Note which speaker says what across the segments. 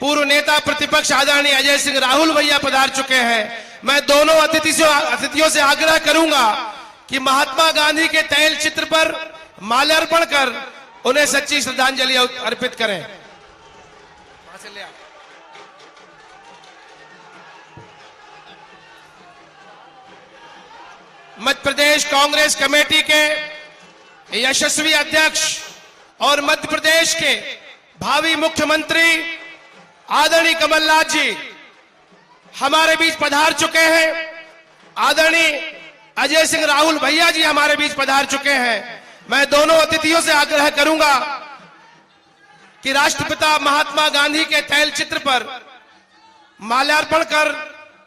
Speaker 1: पूर्व नेता प्रतिपक्ष आदरणीय अजय सिंह राहुल भैया पधार चुके हैं। मैं दोनों अतिथियों से आग्रह करूंगा कि महात्मा गांधी के तैल चित्र पर माल्यार्पण कर उन्हें सच्ची श्रद्धांजलि अर्पित करें। मध्य प्रदेश कांग्रेस कमेटी के यशस्वी अध्यक्ष और मध्य प्रदेश के भावी मुख्यमंत्री आदरणीय कमलनाथ जी हमारे बीच पधार चुके हैं। आदरणीय अजय सिंह राहुल भैया जी हमारे बीच पधार चुके हैं। मैं दोनों अतिथियों से आग्रह करूंगा कि राष्ट्रपिता महात्मा गांधी के तैल चित्र पर माल्यार्पण कर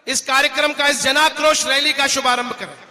Speaker 1: इस कार्यक्रम का, इस जनाक्रोश रैली का शुभारंभ करें।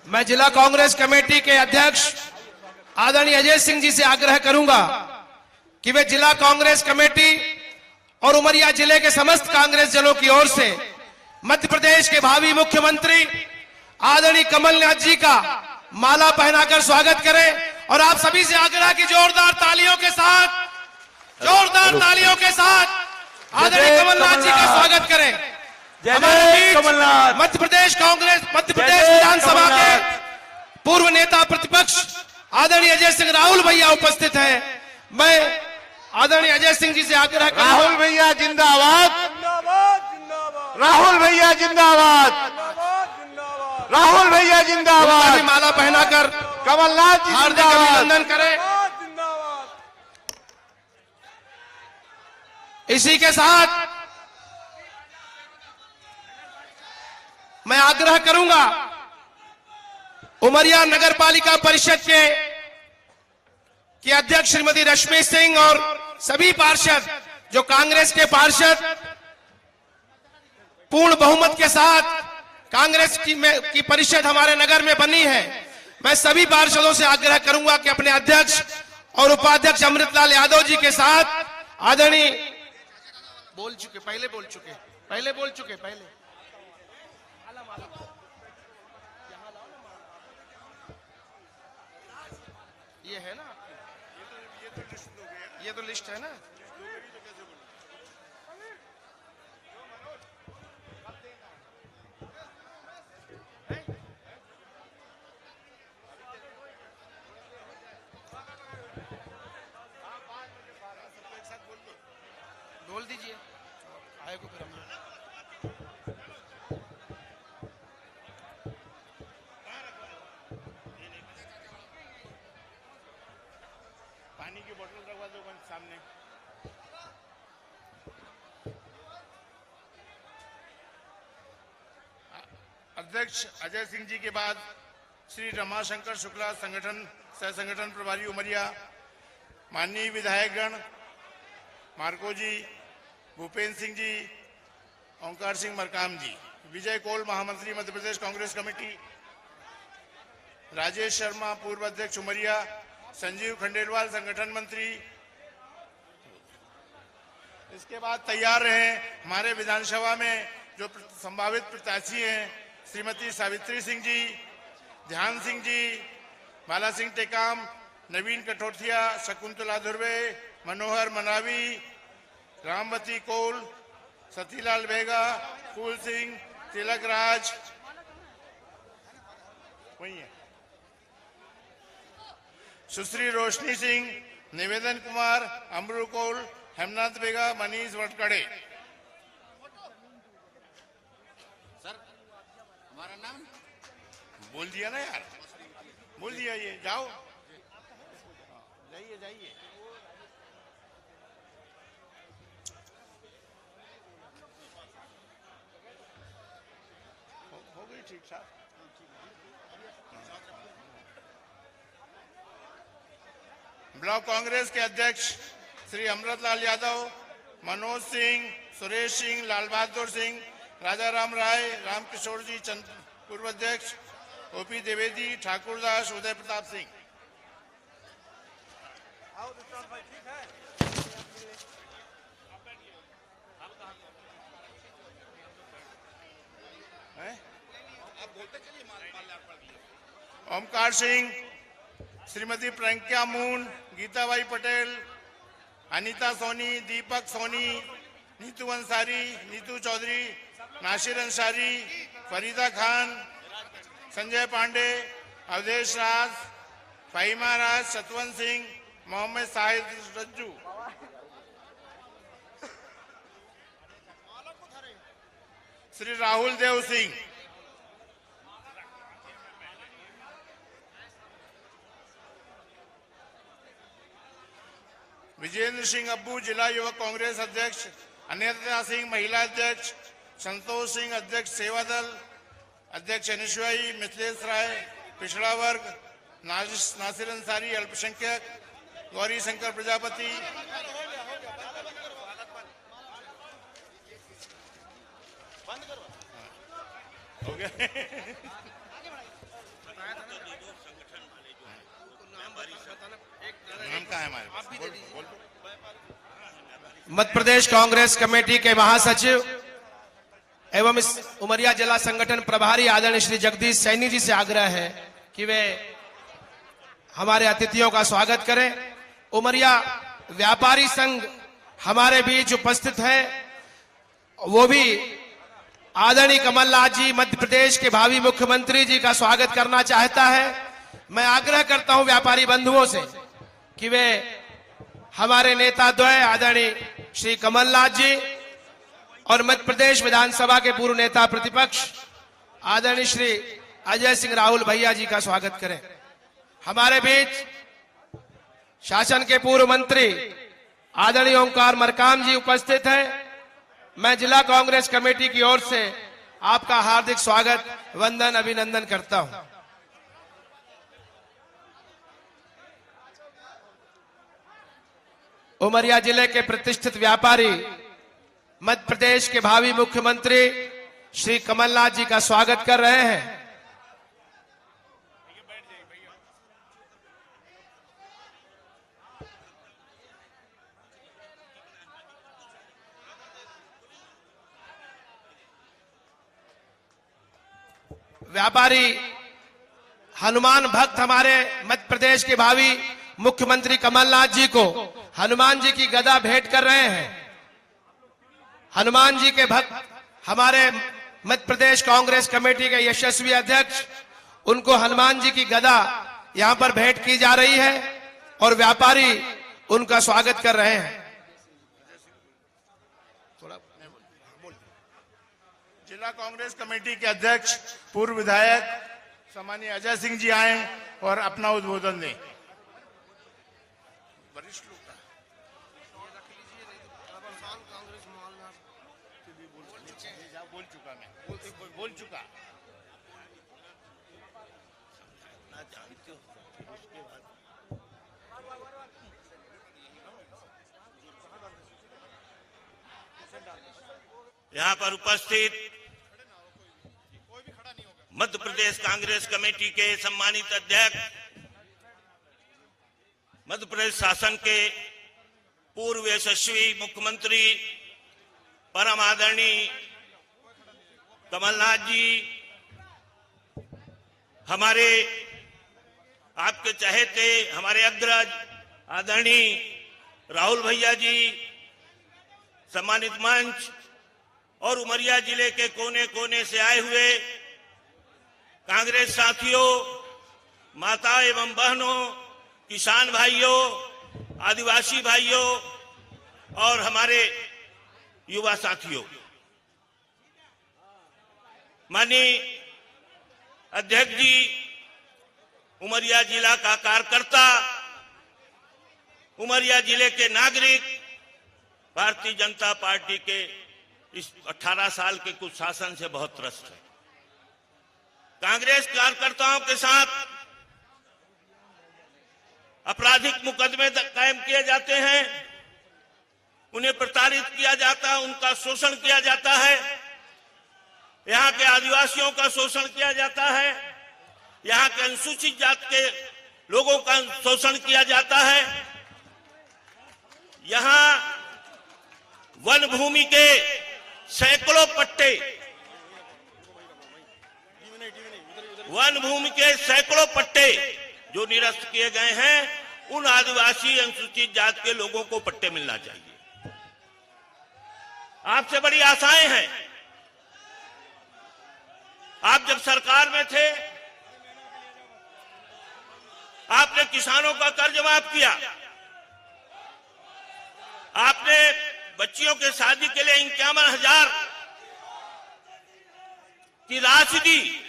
Speaker 1: मैं जिला कांग्रेस कमेटी के अध्यक्ष आदरणीय अजय सिंह जी से आग्रह करूंगा कि वे जिला कांग्रेस कमेटी और उमरिया जिले के समस्त कांग्रेस दलों की ओर से मध्य प्रदेश के भावी मुख्यमंत्री आदरणीय कमलनाथ जी का माला पहनाकर स्वागत करें। और आप सभी से आग्रह की जोरदार तालियों के साथ आदरणीय कमलनाथ जी का स्वागत करें। हमारे बीच मध्य प्रदेश कांग्रेस, मध्य प्रदेश विधानसभा के पूर्व नेता प्रतिपक्ष आदरणीय अजय सिंह राहुल भैया उपस्थित हैं। मैं आदरणीय अजय सिंह जी से आग्रह करूंगा।
Speaker 2: राहुल भैया जिंदाबाद, राहुल भैया जिंदाबाद, राहुल भैया जिंदाबाद।
Speaker 1: माला पहनाकर
Speaker 2: कमलनाथ जी
Speaker 1: हार्दिक अभिनंदन करें। इसी के साथ मैं आग्रह करूंगा उमरिया नगर पालिका परिषद के अध्यक्ष श्रीमती रश्मि सिंह और सभी पार्षद, जो कांग्रेस के पार्षद पूर्ण बहुमत के साथ कांग्रेस की परिषद हमारे नगर में बनी है, मैं सभी पार्षदों से आग्रह करूंगा कि अपने अध्यक्ष और उपाध्यक्ष अमृतलाल यादव जी के साथ आदरणीय पहले बोल चुके ये है ना, ये तो लिस्ट है ना। बोल दीजिए आए को फिर हम लोग
Speaker 2: पानी की बोतल रखवा दो सामने। अध्यक्ष अजय सिंह जी के बाद श्री रमाशंकर शुक्ला सह संगठन प्रभारी उमरिया, माननीय विधायकगण मार्को जी, भूपेंद्र सिंह जी, ओंकार सिंह मरकाम जी, विजय कोल महामंत्री मध्य प्रदेश कांग्रेस कमेटी, राजेश शर्मा पूर्व अध्यक्ष उमरिया, संजीव खंडेलवाल संगठन मंत्री। इसके बाद तैयार रहे हमारे विधानसभा में जो संभावित प्रत्याशी हैं, श्रीमती सावित्री सिंह जी, ध्यान सिंह जी, बाला सिंह टेकाम, नवीन कठोटिया, शकुंतला धुर्वे, मनोहर मनावी, रामवती कोल, सतीलाल बेगा, फूल सिंह, तिलक राज, वही है, सुश्री रोशनी सिंह, निवेदन कुमार, अमरू कौल, हेमनाथ बेगा, मनीष वटकड़े।
Speaker 3: सर हमारा नाम
Speaker 2: बोल दिया ना यार, बोल दिया। ये जाओ, जाइए जाइए। हो गई ठीक ठाक। ब्लॉक कांग्रेस के अध्यक्ष श्री अमृतलाल यादव, मनोज सिंह, सुरेश सिंह, लाल बहादुर सिंह, राजा राम राय, रामकिशोर जी चंद, पूर्व अध्यक्ष ओपी द्विवेदी, ठाकुरदास, उदय प्रताप सिंह। ओमकार सिंह, श्रीमती प्रज्ञा मून, गीताबाई पटेल, अनीता सोनी, दीपक सोनी, नीतू अंसारी, नीतू चौधरी, नासिर अंसारी, फरीदा खान, संजय पांडे, अवधेश राज, फाहिमा राज, सतवंत सिंह, मोहम्मद साहिद रज्जू। श्री राहुल देव सिंह, विजेंद्र सिंह अब्बू, जिला युवक कांग्रेस अध्यक्ष, अनिता सिंह, महिला अध्यक्ष, संतोष सिंह, अध्यक्ष सेवा दल, अध्यक्ष अनिश्वाई, मिथिलेश राय, पिछड़ा वर्ग, नासिर अंसारी, अल्पसंख्यक, गौरी शंकर प्रजापति। हो गया। नाम कहाँ है हमारे पास? बोल।
Speaker 1: मध्य प्रदेश कांग्रेस कमेटी के महासचिव एवं इस उमरिया जिला संगठन प्रभारी आदरणीय श्री जगदीश सैनी जी से आग्रह है कि वे हमारे अतिथियों का स्वागत करें। उमरिया व्यापारी संघ हमारे बीच उपस्थित है, वो भी आदरणीय कमलनाथ जी मध्य प्रदेश के भावी मुख्यमंत्री जी का स्वागत करना चाहता है। मैं आग्रह करता हूं व्यापारी बंधुओं से कि वे हमारे नेता द्वय आदरणीय श्री कमलनाथ जी और मध्य प्रदेश विधानसभा के पूर्व नेता प्रतिपक्ष आदरणीय श्री अजय सिंह राहुल भैया जी का स्वागत करें। हमारे बीच शासन के पूर्व मंत्री आदरणीय ओंकार मरकाम जी उपस्थित हैं। मैं जिला कांग्रेस कमेटी की ओर से आपका हार्दिक स्वागत, वंदन, अभिनंदन करता हूं। उमरिया जिले के प्रतिष्ठित व्यापारी मध्य प्रदेश के भावी मुख्यमंत्री श्री कमलनाथ जी का स्वागत कर रहे हैं। व्यापारी हनुमान भक्त हमारे मध्य प्रदेश के भावी मुख्यमंत्री कमलनाथ जी को हनुमान जी की गदा भेंट कर रहे हैं। हनुमान जी के भक्त हमारे मध्य प्रदेश कांग्रेस कमेटी के यशस्वी अध्यक्ष, उनको हनुमान जी की गदा यहां पर भेंट की जा रही है और व्यापारी उनका स्वागत कर रहे हैं।
Speaker 2: जिला कांग्रेस कमेटी के अध्यक्ष पूर्व विधायक सम्मानीय अजय सिंह जी आए और अपना उद्बोधन दें। वरिष्ठ लोग बोल चुका, मैं बोल चुका।
Speaker 4: यहाँ पर उपस्थित मध्य प्रदेश कांग्रेस कमेटी के सम्मानित अध्यक्ष, मध्य प्रदेश शासन के पूर्व यशस्वी मुख्यमंत्री परम आदरणीय कमलनाथ जी, हमारे आपके चहेते हमारे अग्रज आदरणीय राहुल भैया जी, सम्मानित मंच और उमरिया जिले के कोने कोने से आए हुए कांग्रेस साथियों, माता एवं बहनों, किसान भाइयों, आदिवासी भाइयों और हमारे युवा साथियों, माननीय अध्यक्ष जी, उमरिया जिला का कार्यकर्ता, उमरिया जिले के नागरिक भारतीय जनता पार्टी के इस 18 साल के कुछ शासन से बहुत त्रस्त है। कांग्रेस कार्यकर्ताओं के साथ आपराधिक मुकदमे कायम किए जाते हैं, उन्हें प्रताड़ित किया जाता है, उनका शोषण किया जाता है, यहाँ के आदिवासियों का शोषण किया जाता है, यहाँ के अनुसूचित जाति के लोगों का शोषण किया जाता है। यहाँ वन भूमि के सैकड़ों पट्टे, वन भूमि के सैकड़ों पट्टे जो निरस्त किए गए हैं, उन आदिवासी अनुसूचित जाति के लोगों को पट्टे मिलना चाहिए। आपसे बड़ी आशाएं हैं। आप जब सरकार में थे, आपने किसानों का कर्ज माफ किया, आपने बच्चियों के शादी के लिए 51,000 की राशि दी,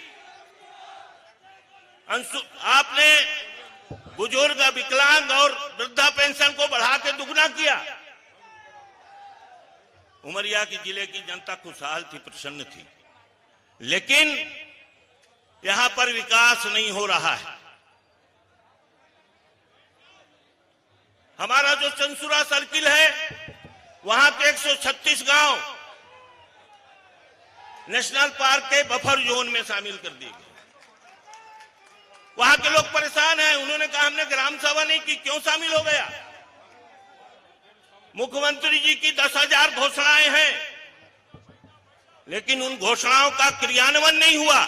Speaker 4: आपने बुजुर्ग, विकलांग और वृद्धा पेंशन को बढ़ा के दुगना किया। उमरिया की जिले की जनता खुशहाल थी, प्रसन्न थी, लेकिन यहां पर विकास नहीं हो रहा है। हमारा जो चंसुरा सर्किल है, वहां के 136 गांव नेशनल पार्क के बफर जोन में शामिल कर दिए गए। वहां के लोग परेशान हैं। उन्होंने कहा हमने ग्राम सभा नहीं की, क्यों शामिल हो गया? मुख्यमंत्री जी की 10,000 घोषणाएं हैं, लेकिन उन घोषणाओं का क्रियान्वयन नहीं हुआ।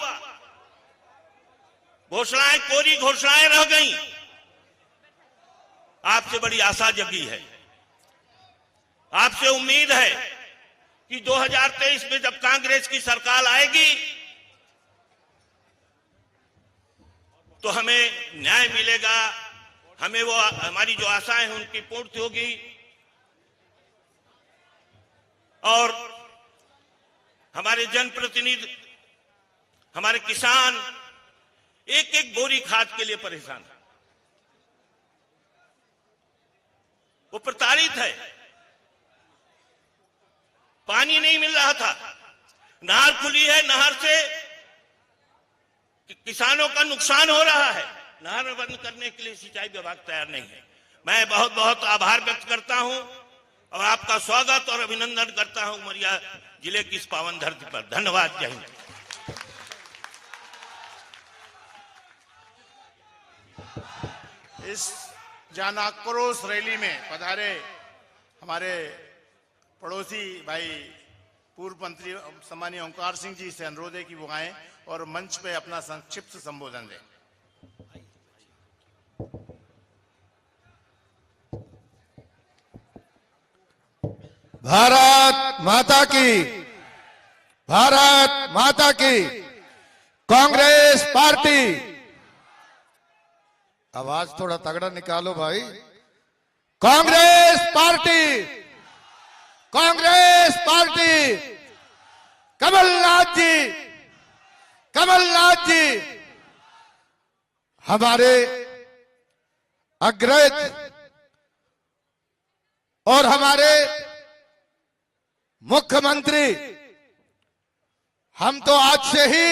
Speaker 4: घोषणाएं कोरी घोषणाएं रह गईं। आपसे बड़ी आशा जगी है, आपसे उम्मीद है कि 2023 में जब कांग्रेस की सरकार आएगी तो हमें न्याय मिलेगा, हमें वो हमारी जो आशाएं हैं उनकी पूर्ति होगी और हमारे जनप्रतिनिधि, हमारे किसान एक एक बोरी खाद के लिए परेशान है। वो प्रताड़ित है। पानी नहीं मिल रहा था, नहर खुली है, नहर से किसानों का नुकसान हो रहा है। नहर बंद करने के लिए सिंचाई विभाग तैयार नहीं है। मैं बहुत बहुत आभार व्यक्त करता हूं और आपका स्वागत और अभिनंदन करता हूं उमरिया जिले की इस पावन धरती पर। धन्यवाद। जय हिंद।
Speaker 2: इस जन आक्रोश रैली में पधारे हमारे पड़ोसी भाई पूर्व मंत्री सम्मानीय ओंकार सिंह जी से अनुरोध है कि वो आए और मंच पे अपना संक्षिप्त संबोधन दें।
Speaker 5: भारत माता की, भारत माता की। कांग्रेस पार्टी, आवाज थोड़ा तगड़ा निकालो भाई। Congress party, Congress party. कमलनाथ जी, कमलनाथ जी हमारे अग्रज और हमारे मुख्यमंत्री, हम तो आज से ही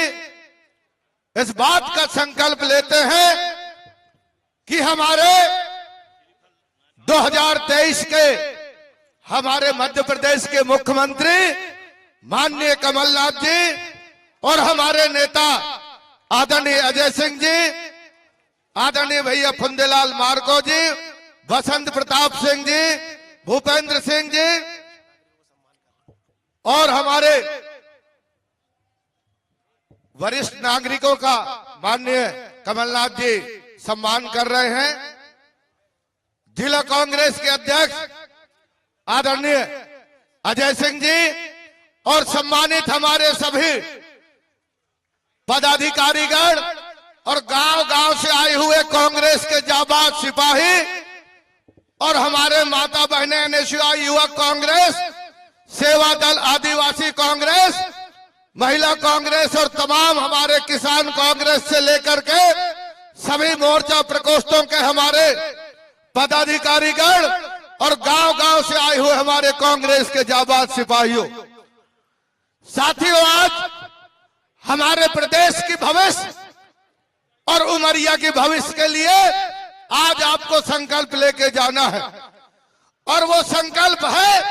Speaker 5: इस बात का संकल्प लेते हैं कि हमारे 2023 के हमारे मध्य प्रदेश के मुख्यमंत्री माननीय कमलनाथ जी और हमारे नेता आदरणीय अजय सिंह जी, आदरणीय भैया फुंदेलाल मार्को जी, बसंत प्रताप सिंह जी, भूपेंद्र सिंह जी और हमारे वरिष्ठ नागरिकों का माननीय कमलनाथ जी सम्मान कर रहे हैं। जिला कांग्रेस के अध्यक्ष आदरणीय अजय सिंह जी और सम्मानित हमारे सभी पदाधिकारीगण और गांव-गांव से आए हुए कांग्रेस के जाबाज सिपाही और हमारे माता बहनें एनएसयूआई युवक कांग्रेस, सेवा दल आदिवासी कांग्रेस, महिला कांग्रेस और तमाम हमारे किसान कांग्रेस से लेकर के सभी मोर्चा प्रकोष्ठों के हमारे पदाधिकारीगण और गांव-गांव से आए हुए हमारे कांग्रेस के जाबाज सिपाहियों, साथियों, आज हमारे प्रदेश की भविष्य और उमरिया की भविष्य के लिए आज आपको संकल्प लेके जाना है। और वो संकल्प है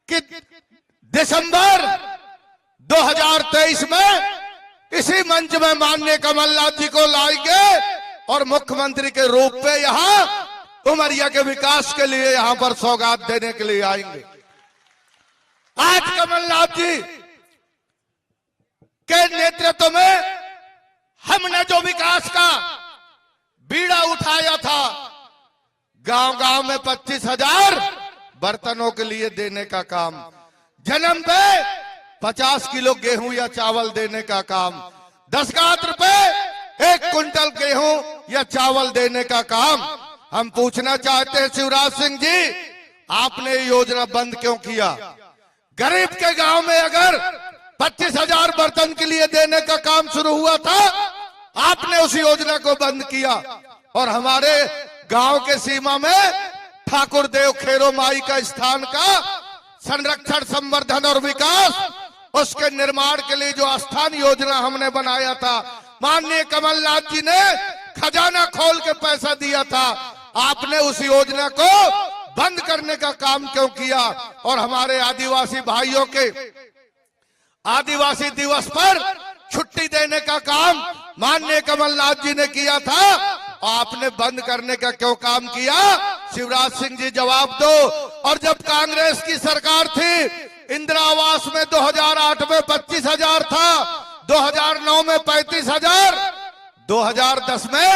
Speaker 5: कि दिसंबर 2023 में इसी मंच में माननीय कमलनाथ जी को लाएंगे और मुख्यमंत्री के रूप में यहां उमरिया के विकास के लिए यहां पर सौगात देने के लिए आएंगे। आज कमलनाथ जी के नेतृत्व में हमने जो विकास का बीड़ा उठाया था, गांव-गांव में 25,000 बर्तनों के लिए देने का काम, जन्म पे 50 किलो गेहूं या चावल देने का काम, 10 रुपए 1 कुंटल गेहूं या चावल देने का काम। हम पूछना चाहते हैं शिवराज सिंह जी, आपने ये योजना बंद क्यों किया? गरीब के गांव में अगर 25,000 बर्तन के लिए देने का काम शुरू हुआ था, आपने उस योजना को बंद किया और हमारे गांव के सीमा में ठाकुर देव खेरो माई का स्थान का संरक्षण, संवर्धन और विकास, उसके निर्माण के लिए जो स्थान योजना हमने बनाया था, माननीय कमलनाथ जी ने खजाना खोल के पैसा दिया था, आपने उस योजना को बंद करने का काम क्यों किया? और हमारे आदिवासी भाइयों के आदिवासी दिवस पर छुट्टी देने का काम माननीय कमलनाथ जी ने किया था, आपने बंद करने का क्यों काम किया? शिवराज सिंह जी जवाब दो। और जब कांग्रेस की सरकार थी, इंदिरा आवास में 2008 में 25,000 था, 2009 में 35,000, 2010 में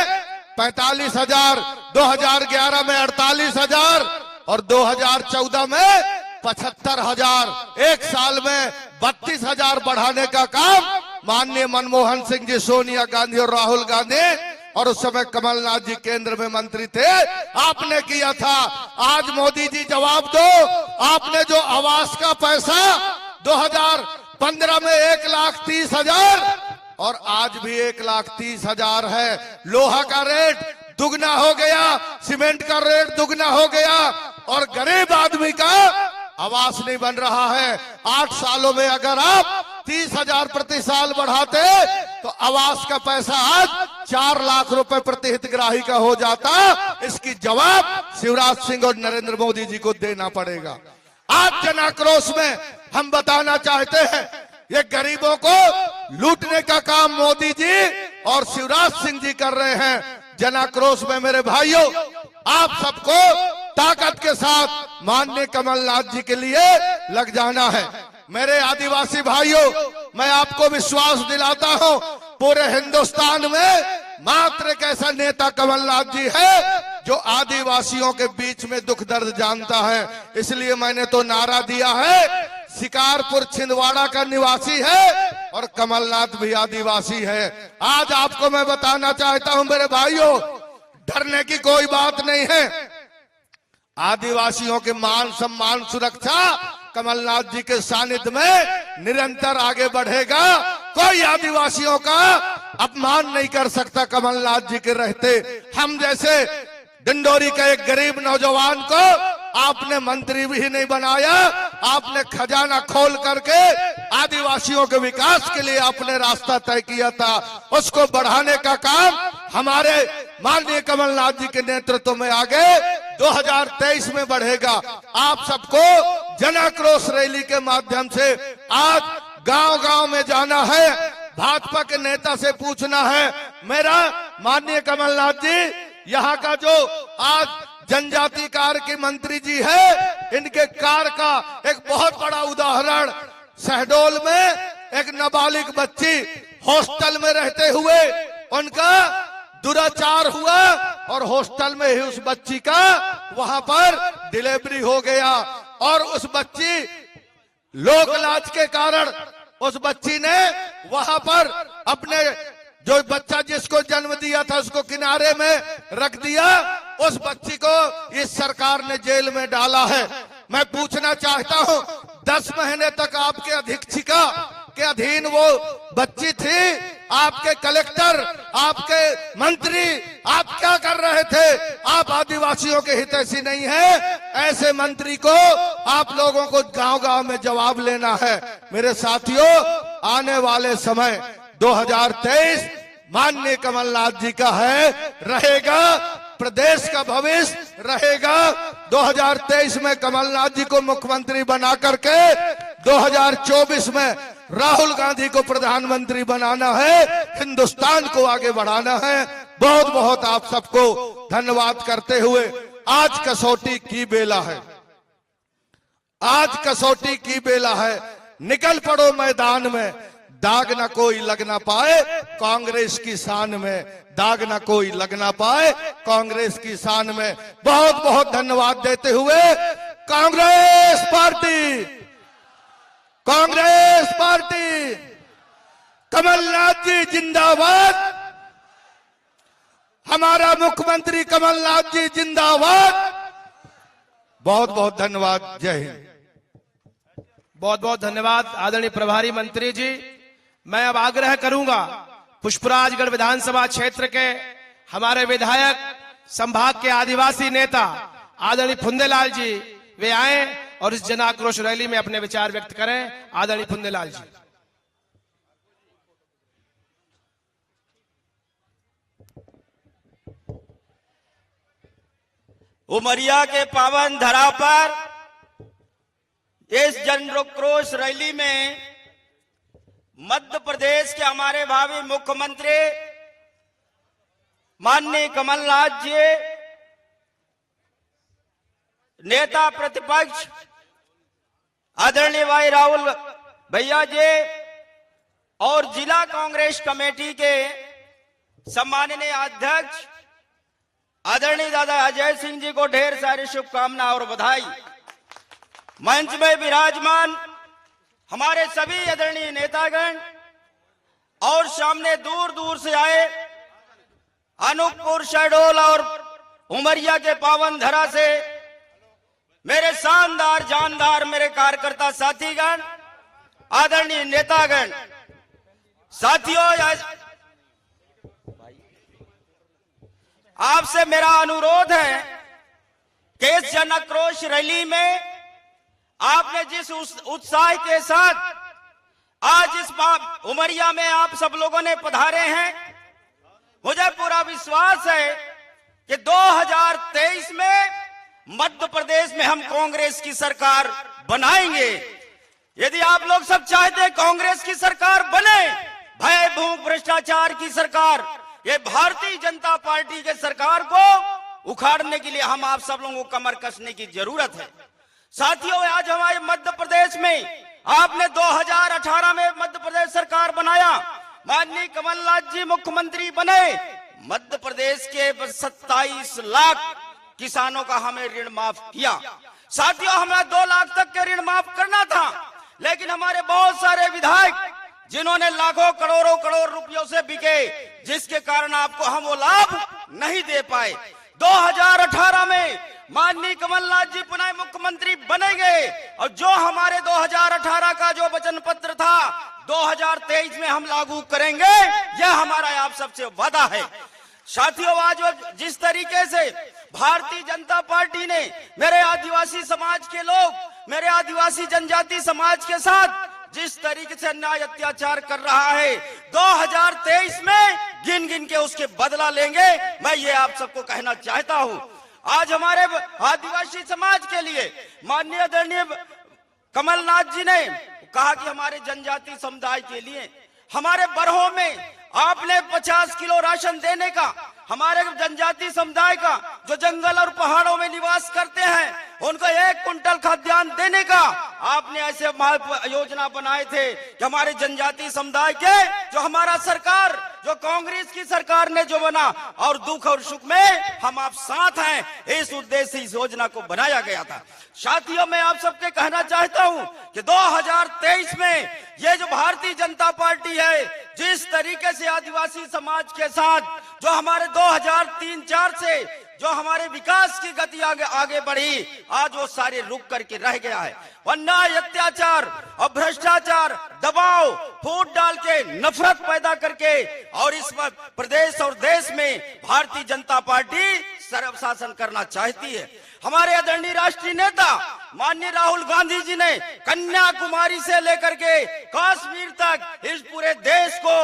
Speaker 5: 45,000, 2011 में 48,000 और 2014 में 75,000, एक साल में 32,000 बढ़ाने का काम माननीय मनमोहन सिंह जी, सोनिया गांधी और राहुल गांधी और उस समय कमलनाथ जी केंद्र में मंत्री थे, आपने किया था। आज मोदी जी जवाब दो, आपने जो आवास का पैसा 2015 में 1,30,000 और आज भी 1,30,000 है, लोहा का रेट दुगना हो गया, सीमेंट का रेट दुगना हो गया और गरीब आदमी का आवास नहीं बन रहा है। 8 सालों में अगर आप 30,000 प्रति साल बढ़ाते तो आवास का पैसा आज 4 लाख रुपए प्रति हितग्राही का हो जाता। इसकी जवाब शिवराज सिंह और नरेंद्र मोदी जी को देना पड़ेगा। आज जन आक्रोश में हम बताना चाहते हैं, ये गरीबों को लूटने का काम मोदी जी और शिवराज सिंह जी कर रहे हैं। जन आक्रोश में मेरे भाइयों, आप सबको ताकत के साथ माननीय कमलनाथ जी के लिए लग जाना है। मेरे आदिवासी भाइयों, मैं आपको विश्वास दिलाता हूं, पूरे हिंदुस्तान में मात्र एक ऐसा नेता कमलनाथ जी है जो आदिवासियों के बीच में दुख दर्द जानता है। इसलिए मैंने तो नारा दिया है, शिकारपुर छिंदवाड़ा का निवासी है और कमलनाथ भी आदिवासी है। आज आपको मैं बताना चाहता हूं मेरे भाइयों, डरने की कोई बात नहीं है। आदिवासियों के मान सम्मान सुरक्षा कमलनाथ जी के सानिध्य में निरंतर आगे बढ़ेगा। कोई आदिवासियों का अपमान नहीं कर सकता कमलनाथ जी के रहते। हम जैसे डिंडोरी का एक गरीब नौजवान को आपने मंत्री भी नहीं बनाया, आपने खजाना खोल करके आदिवासियों के विकास के लिए आपने रास्ता तय किया था। उसको बढ़ाने का काम हमारे माननीय कमलनाथ जी के नेतृत्व में आगे 2023 में बढ़ेगा। आप सबको जन आक्रोश रैली के माध्यम से आज गांव-गांव में जाना है, भाजपा के नेता से पूछना है। मेरा माननीय कमलनाथ जी, यहाँ का जो आज जनजाति कार्य के मंत्री जी है, इनके कार्य का एक बहुत बड़ा उदाहरण, शहडोल में एक नाबालिग बच्ची हॉस्टल में रहते हुए उनका दुराचार हुआ और हॉस्टल में ही उस बच्ची का वहां पर डिलीवरी हो गया और उस बच्ची लोक लाज के कारण उस बच्ची ने वहां पर अपने जो बच्चा जिसको जन्म दिया था उसको किनारे में रख दिया उस बच्ची को इस सरकार ने जेल में डाला है। मैं पूछना चाहता हूं, 10 महीने तक आपके अधीक्षिका के अधीन वो बच्ची थी, आपके कलेक्टर, आपके मंत्री, आप क्या कर रहे थे? आप आदिवासियों के हितैषी नहीं है। ऐसे मंत्री को आप लोगों को गांव-गांव में जवाब लेना है। मेरे साथियों, आने वाले समय 2023 माननीय कमलनाथ जी का है, रहेगा, प्रदेश का भविष्य रहेगा। 2023 में कमलनाथ जी को मुख्यमंत्री बना करके 2024 में राहुल गांधी को प्रधानमंत्री बनाना है, हिंदुस्तान को आगे बढ़ाना है। बहुत बहुत आप सबको धन्यवाद करते हुए, आज कसौटी की बेला है, आज कसौटी की बेला है। निकल पड़ो मैदान में, दाग न कोई लग ना पाए कांग्रेस की शान में, दाग न कोई लग ना पाए कांग्रेस की शान में। बहुत बहुत धन्यवाद देते हुए, कांग्रेस पार्टी, कांग्रेस पार्टी, कमलनाथ जी जिंदाबाद, हमारा मुख्यमंत्री कमलनाथ जी जिंदाबाद। बहुत बहुत धन्यवाद। जय हिंद।
Speaker 1: बहुत बहुत धन्यवाद आदरणीय प्रभारी मंत्री जी। मैं अब आग्रह करूंगा पुष्पराजगढ़ विधानसभा क्षेत्र के हमारे विधायक, संभाग के आदिवासी नेता आदरणीय फुंदेलाल जी, वे आए और इस जन आक्रोश रैली में अपने विचार व्यक्त करें। आदरणीय फुंदेलाल जी।
Speaker 6: उमरिया के पावन धरा पर इस जन आक्रोश रैली में मध्य प्रदेश के हमारे भावी मुख्यमंत्री माननीय कमलनाथ जी, नेता प्रतिपक्ष आदरणीय भाई राहुल भैया जी और जिला कांग्रेस कमेटी के सम्माननीय अध्यक्ष आदरणीय दादा अजय सिंह जी को ढेर सारी शुभकामनाएं और बधाई। मंच में विराजमान हमारे सभी आदरणीय नेतागण और सामने दूर दूर से आए अनूपपुर, शहडोल और उमरिया के पावन धरा से मेरे शानदार जानदार मेरे कार्यकर्ता साथीगण, आदरणीय नेतागण, साथियों, आपसे मेरा अनुरोध है कि इस जन आक्रोश रैली में आपने जिस उत्साह के साथ आज इस उमरिया में आप सब लोगों ने पधारे हैं, मुझे पूरा विश्वास है कि 2023 में मध्य प्रदेश में हम कांग्रेस की सरकार बनाएंगे। यदि आप लोग सब चाहते हैं कांग्रेस की सरकार बने, भय भूख भ्रष्टाचार की सरकार, ये भारतीय जनता पार्टी के सरकार को उखाड़ने के लिए हम आप सब लोगों को कमर कसने की जरूरत है। साथियों, आज हमारे मध्य प्रदेश में आपने 2018 में मध्य प्रदेश सरकार बनाया, माननीय कमलनाथ जी मुख्यमंत्री बने, मध्य प्रदेश के 27 लाख किसानों का हमें ऋण माफ किया। साथियों, हमें 2 लाख तक के ऋण माफ करना था, लेकिन हमारे बहुत सारे विधायक जिन्होंने लाखों करोड़ों करोड़ रुपयों से बिके, जिसके कारण आपको हम वो लाभ नहीं दे पाए। 2018 में माननीय कमलनाथ जी पुनः मुख्यमंत्री बनेंगे और जो हमारे 2018 का जो वचन पत्र था 2023 में हम लागू करेंगे, यह हमारा आप सबसे वादा है। साथियों, आज जिस तरीके से भारतीय जनता पार्टी ने मेरे आदिवासी समाज के लोग, मेरे आदिवासी जनजाति समाज के साथ जिस तरीके से अन्याय अत्याचार कर रहा है, 2023 में गिन गिन के उसके बदला लेंगे, मैं ये आप सबको कहना चाहता हूं। आज हमारे आदिवासी समाज के लिए माननीय आदरणीय कमलनाथ जी ने कहा कि हमारे जनजाति समुदाय के लिए हमारे बरहों में आपने 50 किलो राशन देने का, हमारे जनजाति समुदाय का जो जंगल और पहाड़ों में निवास करते हैं उनको 1 कुंटल खाद्यान्न देने का आपने ऐसे योजना बनाए थे कि हमारे जनजाति समुदाय के जो हमारा सरकार, जो कांग्रेस की सरकार ने जो बना, और दुख और सुख में हम आप साथ हैं, इस उद्देश्य से इस योजना को बनाया गया था। साथियों, मैं आप सबके कहना चाहता हूं कि 2023 में ये जो भारतीय जनता पार्टी है, जिस तरीके से आदिवासी समाज के साथ जो हमारे 2003-04 से जो हमारे विकास की गति आगे बढ़ी, आज वो सारे रुक करके रह गया है। अन्याय, अत्याचार और भ्रष्टाचार, दबाव, फूट डाल के, नफरत पैदा करके और इस प्रदेश और देश में भारतीय जनता पार्टी सर्व शासन करना चाहती है। हमारे आदरणीय राष्ट्रीय नेता माननीय राहुल गांधी जी ने कन्याकुमारी से लेकर के कश्मीर तक इस पूरे देश को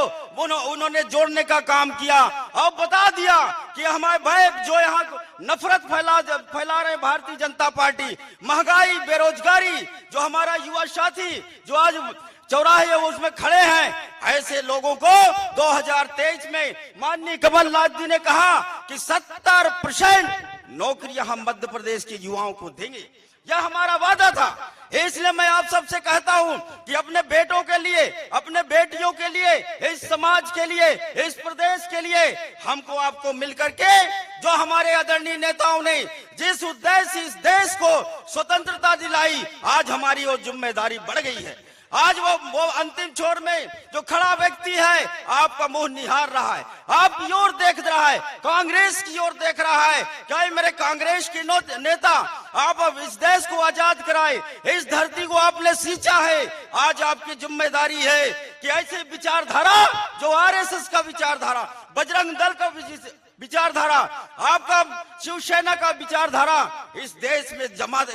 Speaker 6: उन्होंने जोड़ने का काम किया और बता दिया कि हमारे भय जो यहाँ नफरत फैला रहे भारतीय जनता पार्टी, महंगाई, बेरोजगारी, जो हमारा युवा साथी जो आज चौराहे उसमें खड़े हैं, ऐसे लोगों को 2023 में माननीय कमलनाथ जी ने कहा कि 70% नौकरियां हम मध्य प्रदेश के युवाओं को देंगे। यह हमारा वादा था। इसलिए मैं आप सबसे कहता हूं कि अपने बेटों के लिए, अपने बेटियों के लिए, इस समाज के लिए, इस प्रदेश के लिए हमको आपको मिलकर के जो हमारे आदरणीय नेताओं ने जिस उद्देश्य इस देश को स्वतंत्रता दिलाई, आज हमारी वो जिम्मेदारी बढ़ गई है। आज वो अंतिम छोर में जो खड़ा व्यक्ति है आपका मुंह निहार रहा है, आप की ओर देख रहा है, कांग्रेस की ओर देख रहा है। क्या मेरे कांग्रेस के नेता आप अब इस देश को आजाद कराए, इस धरती को आपने सींचा है। आज आपकी जिम्मेदारी है कि ऐसे विचारधारा जो आरएसएस का विचारधारा, बजरंग दल का विचारधारा, आपका शिवसेना का विचारधारा इस देश में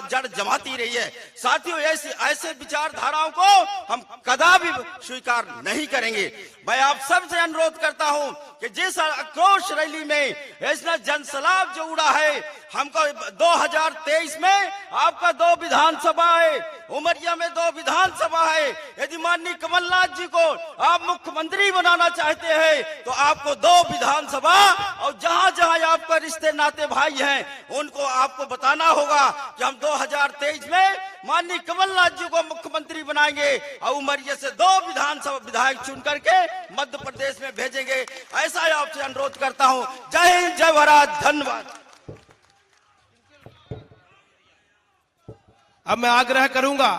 Speaker 6: जड़ जमाती रही है। साथियों, ऐसे विचारधाराओं को हम कदापि स्वीकार नहीं करेंगे। मैं आप सबसे अनुरोध करता हूं कि जिस आक्रोश रैली में ऐसा जनसलाब जो उड़ा है, हमको 2023 में आपका 2 विधानसभा है, उमरिया में 2 विधानसभा है। यदि माननीय कमलनाथ जी को आप मुख्यमंत्री बनाना चाहते हैं तो आपको 2 विधानसभा और जहां जहां आपका रिश्ते नाते भाई हैं उनको आपको बताना होगा कि हम 2023 में माननीय कमलनाथ जी को मुख्यमंत्री बनाएंगे और उमरिया से 2 विधानसभा विधायक चुन करके मध्य प्रदेश में भेजेंगे। ऐसा आपसे अनुरोध करता हूं। जय हिंद, जय भारत, धन्यवाद।
Speaker 1: अब मैं आग्रह करूंगा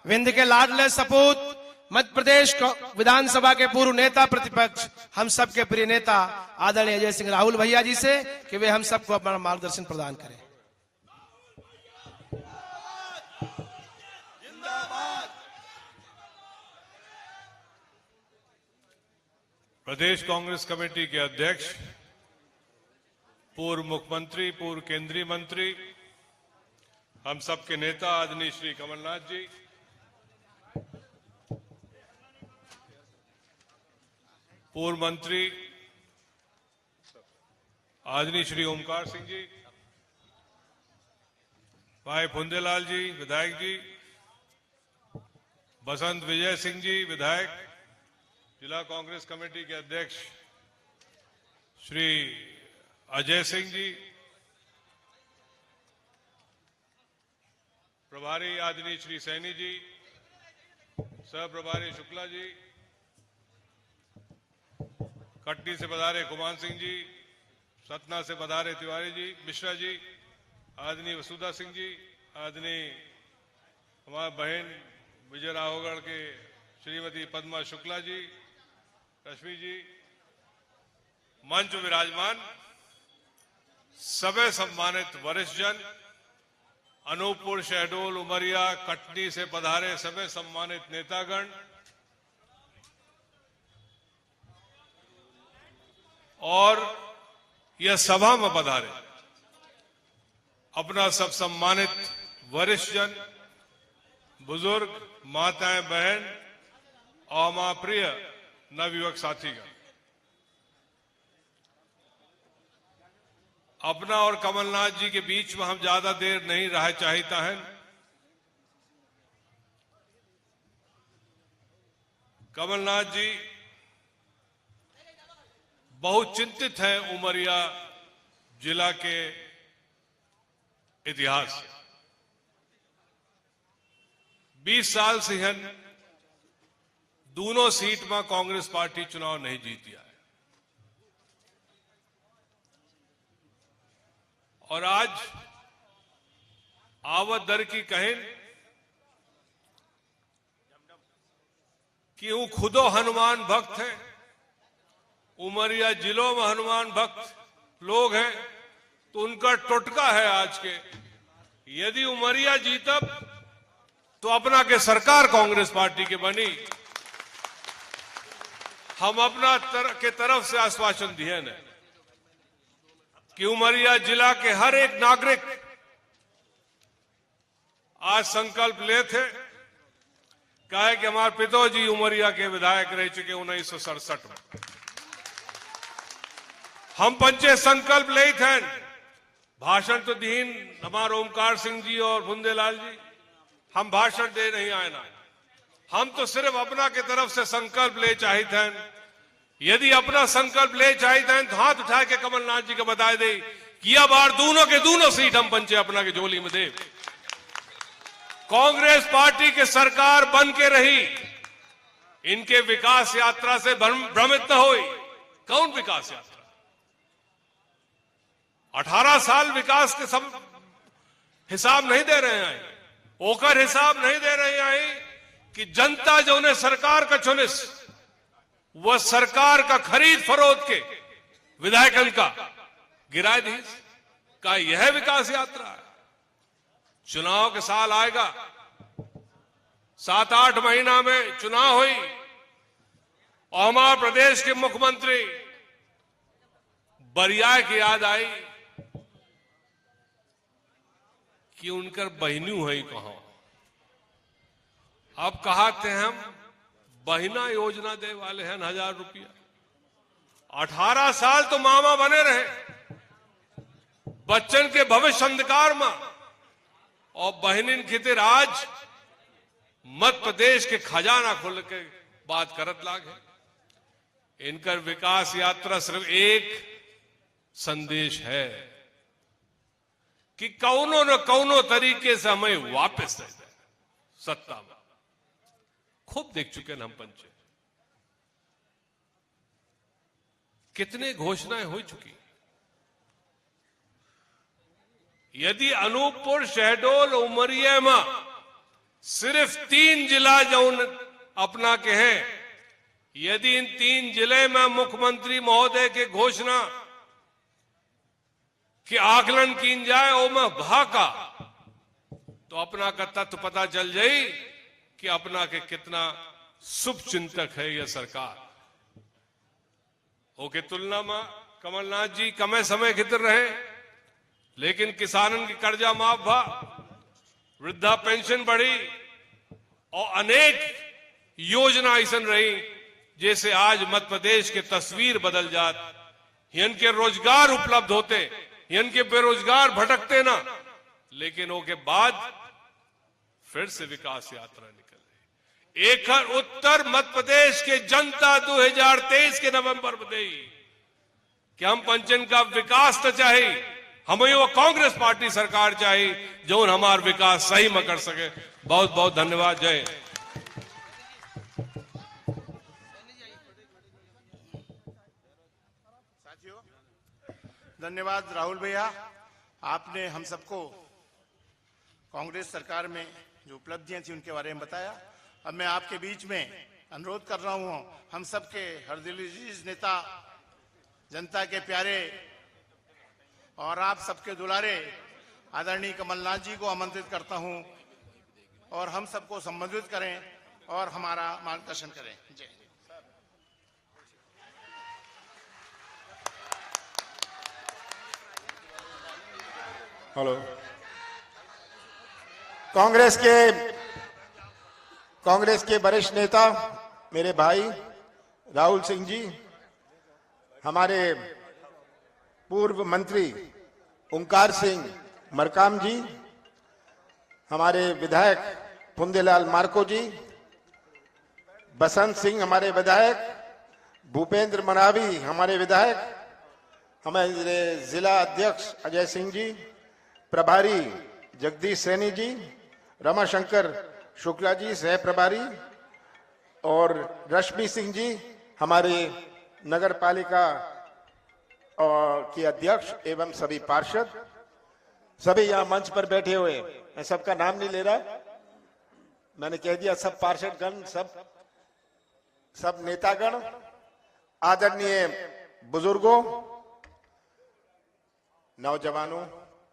Speaker 1: विंध्य के लाडले सपूत मध्य प्रदेश विधानसभा के पूर्व नेता प्रतिपक्ष, हम सबके प्रिय नेता आदरणीय अजय सिंह राहुल भैया जी से कि वे हम सबको अपना मार्गदर्शन प्रदान करें।
Speaker 7: प्रदेश कांग्रेस कमेटी के अध्यक्ष, पूर्व मुख्यमंत्री, पूर्व केंद्रीय मंत्री, हम सबके नेता आदरणीय श्री कमलनाथ जी, पूर्व मंत्री आदरणीय श्री ओमकार सिंह जी, भाई फुंदेलाल जी विधायक जी, बसंत विजय सिंह जी विधायक, जिला कांग्रेस कमेटी के अध्यक्ष श्री अजय सिंह जी, प्रभारी आदरणीय श्री सैनी जी, सह प्रभारी शुक्ला जी, कटनी से पधारे कुमान सिंह जी, सतना से पधारे तिवारी जी, मिश्रा जी, आदरणीय वसुधा सिंह जी, आदरणीय हमारे बहन विजय राहोगढ़ के श्रीमती पद्मा शुक्ला जी, रश्मि जी, मंच विराजमान सभी सम्मानित वरिष्ठ जन, अनूपपुर, शहडोल, उमरिया, कटनी से पधारे सभी सम्मानित नेतागण और यह सभा में पधारे अपना सब सम्मानित वरिष्ठ जन, बुजुर्ग, माताएं, बहन और हमारा प्रिय नवयुवक साथीगण, अपना और कमलनाथ जी के बीच में हम ज्यादा देर नहीं रह चाहता है। कमलनाथ जी बहुत चिंतित हैं उमरिया जिला के इतिहास से। 20 साल से हैं दोनों सीट में कांग्रेस पार्टी चुनाव नहीं जीती है और आज आवत दर की कहें कि वो खुदो हनुमान भक्त है, उमरिया जिलों में हनुमान भक्त लोग हैं, तो उनका टोटका है आज के, यदि उमरिया जीतब तो अपना के सरकार कांग्रेस पार्टी के बनी। हम अपना के तरफ से आश्वासन दिए न कि उमरिया जिला के हर एक नागरिक आज संकल्प ले थे, कहे कि हमारे पिताजी उमरिया के विधायक रह चुके 1967 में। हम पंचे संकल्प ले थे, भाषण तो दीन हमारे ओमकार सिंह जी और बुंदेलाल जी, हम भाषण दे नहीं आए ना, हम तो सिर्फ अपना के तरफ से संकल्प ले चाहिए थे। यदि अपना संकल्प ले चाहिए थे तो हाथ उठा के कमलनाथ जी को बता दे कि अब बार दोनों के दोनों सीट हम पंचे अपना के झोली में दे। कांग्रेस पार्टी के सरकार बन के रही, इनके विकास यात्रा से भ्रमित न हो। कौन विकास यात्रा? 18 साल विकास के सब हिसाब नहीं दे रहे हैं, ओकर हिसाब नहीं दे रहे हैं कि जनता जो उन्हें सरकार का चुनिस, वह सरकार का खरीद फरोख्त के विधायकन का गिराधीश का यह विकास यात्रा है। चुनाव के साल आएगा, 7-8 महीना में चुनाव हुई और हमारे प्रदेश के मुख्यमंत्री बरियाय की याद आई कि उनकर बहनू है कहां। अब कहाते हम बहिना योजना दे वाले हैं 1000 रुपया। 18 साल तो मामा बने रहे, बच्चन के भविष्य अंधकार में, और बहनिन खितिर आज मध्य प्रदेश के खजाना खोल के बात करत लागे। इनकर विकास यात्रा सिर्फ एक संदेश है कि कौनो न कौनो तरीके से हमें वापस ले जाए सत्ता में। खूब देख चुके हैं हम पंचे, कितने घोषणाएं हो चुकी। यदि अनूपपुर, शहडोल, उमरिया में सिर्फ 3 जिला जो अपना के हैं, यदि इन 3 जिले में मुख्यमंत्री महोदय के घोषणा कि आकलन की जाए ओ में भाका, तो अपना का तत्व पता चल जाई कि अपना के कितना शुभ चिंतक है यह सरकार। ओके तुलना में कमलनाथ जी कमे समय खितर रहे, लेकिन किसानन की कर्जा माफ भा, वृद्धा पेंशन बढ़ी और अनेक योजना ऐसा रही जैसे आज मध्य प्रदेश के तस्वीर बदल जात। इनके रोजगार उपलब्ध होते, इनके बेरोजगार भटकते ना, लेकिन ओके बाद फिर से विकास यात्रा निकल रही। एक उत्तर मध्य प्रदेश के जनता 2023 के नवंबर में दी कि हम पंचन का विकास तो चाहिए, हमें वो कांग्रेस पार्टी सरकार चाहिए जो हमारा विकास सही में कर सके। बहुत बहुत धन्यवाद। जय।
Speaker 2: साथियों, धन्यवाद राहुल भैया, आपने हम सबको कांग्रेस सरकार में जो उपलब्धियां थी उनके बारे में बताया। अब मैं आपके बीच में अनुरोध कर रहा हूं, हम सबके हृदय नेता, जनता के प्यारे और आप सबके दुलारे आदरणीय कमलनाथ जी को आमंत्रित करता हूं और हम सबको संबोधित करें और हमारा मार्गदर्शन करें। जय।
Speaker 8: हेलो। कांग्रेस के वरिष्ठ नेता मेरे भाई राहुल सिंह जी, हमारे पूर्व मंत्री ओंकार सिंह मरकाम जी, हमारे विधायक पुंदेलाल मार्को जी, बसंत सिंह हमारे विधायक, भूपेंद्र मनावी हमारे विधायक, हमारे जिला अध्यक्ष अजय सिंह जी, प्रभारी जगदीश सैनी जी, रमाशंकर शुक्ला जी सह प्रभारी, और रश्मि सिंह जी हमारे नगर पालिका के अध्यक्ष एवं सभी पार्षद, सभी यहाँ मंच पर बैठे हुए, मैं सबका नाम नहीं ले रहा, मैंने कह दिया सब पार्षदगण, सब नेतागण, आदरणीय बुजुर्गों, नौजवानों,